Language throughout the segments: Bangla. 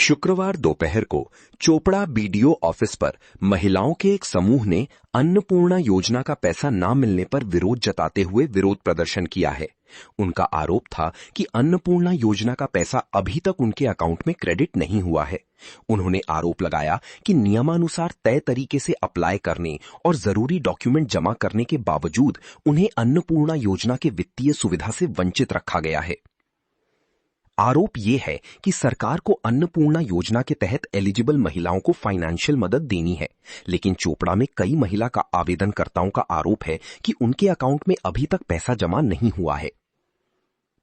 शुक्रवार दोपहर को चोपड़ा बीडीओ ऑफिस पर महिलाओं के एक समूह ने अन्नपूर्णा योजना का पैसा न मिलने पर विरोध जताते हुए विरोध प्रदर्शन किया है। उनका आरोप था कि अन्नपूर्णा योजना का पैसा अभी तक उनके अकाउंट में क्रेडिट नहीं हुआ है। उन्होंने आरोप लगाया कि नियमानुसार तय तरीके से अप्लाई करने और जरूरी डॉक्यूमेंट जमा करने के बावजूद उन्हें अन्नपूर्णा योजना के वित्तीय सुविधा से वंचित रखा गया है। आरोप यह है कि सरकार को अन्नपूर्णा योजना के तहत एलिजिबल महिलाओं को फाइनेंशियल मदद देनी है, लेकिन चोपड़ा में कई महिला का आवेदनकर्ताओं का आरोप है कि उनके अकाउंट में अभी तक पैसा जमा नहीं हुआ है।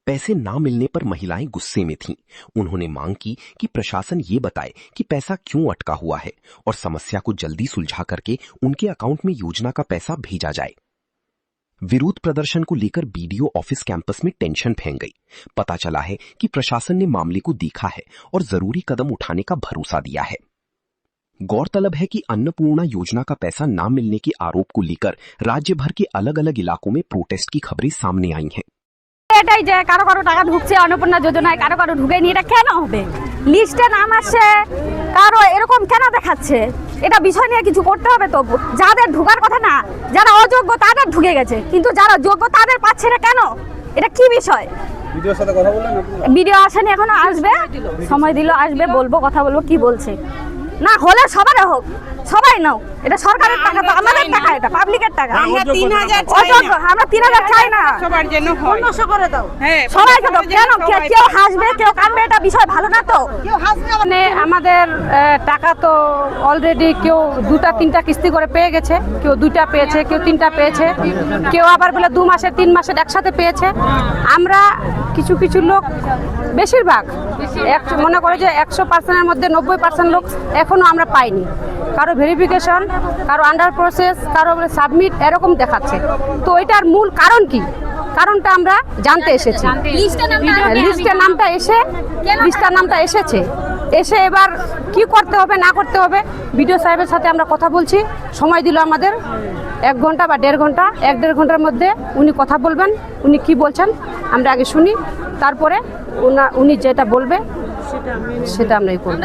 पैसे ना मिलने पर महिलाएं गुस्से में थीं। उन्होंने मांग की कि प्रशासन ये बताए कि पैसा क्यों अटका हुआ है और समस्या को जल्दी सुलझा करके उनके अकाउंट में योजना का पैसा भेजा जाए। विरोध प्रदर्शन को लेकर बीडीओ ऑफिस कैंपस में टेंशन फैल गई। पता चला है कि प्रशासन ने मामले को देखा है और जरूरी कदम उठाने का भरोसा दिया है। गौरतलब है कि अन्नपूर्णा योजना का पैसा न मिलने के आरोप को लेकर राज्य भर के अलग अलग इलाकों में प्रोटेस्ट की खबरें सामने आई हैं। এটাই যে কারো কারো টাকা ঢুকছে अन्नपूर्णा যোজনায়, কারো কারো ঢুকেনি, এটা কেন হবে? লিস্টে নাম আসছে, কারো এরকম কেন দেখাচ্ছে? এটা বিষয় নিয়ে কিছু করতে হবে তো। যাদের ঢোকার কথা না, যারা অযোগ্য তাদের ঢুকে গেছে, কিন্তু যারা যোগ্য তাদের পাচ্ছে না কেন? এটা কি বিষয়? ভিডিওর সাথে কথা বললেন আপনারা? ভিডিও আসেনি এখনো, আসবে, সময় দিল, আসবে, বলবো, কথা বলবো কি বলছে। না হলে সবারই হোক, সবাই নাও, এটা সরকারের টাকা, তো আমাদের টাকা, এটা পাবলিকের টাকা। আমরা 3000 অযোগ্য, আমরা 3000 চাই না, সবার জন্য হয়। 1500 করে দাও। হ্যাঁ, সবাইকে দাও। কেন কেউ হাসবে, কেউ কাঁদবে, এটা বিষয় ভালো না তো। মানে আমাদের টাকা তো অলরেডি কেউ 2টা 3টা কিস্তি করে পেয়ে গেছে, কেউ 2টা পেয়েছে, কেউ 3টা পেয়েছে, কেউ আবার বলে 2 মাসের 3 মাসের একসাথে পেয়েছে। আমরা কিছু কিছু লোক, বেশিরভাগ মনে করে যে 100%-এর মধ্যে 90% লোক এখনো আমরা পাইনি। কারো ভেরিফিকেশন, কারো আন্ডার প্রসেস, কারো সাবমিট এরকম দেখাচ্ছে। তো এটার মূল কারণ কি? কারণটা আমরা জানতে এসেছি। লিস্টের নামটা এসেছে, এসে এবার কি করতে হবে না করতে হবে বিডিও সাহেবের সাথে আমরা কথা বলছি। সময় দিল আমাদের 1 ঘন্টা বা 1.5 ঘন্টা, 1-1.5 ঘন্টার মধ্যে উনি কথা বলবেন। উনি কি বলছেন আমরা আগে শুনি, তারপরে উনি যেটা বলবে সেটা আমরাই করব।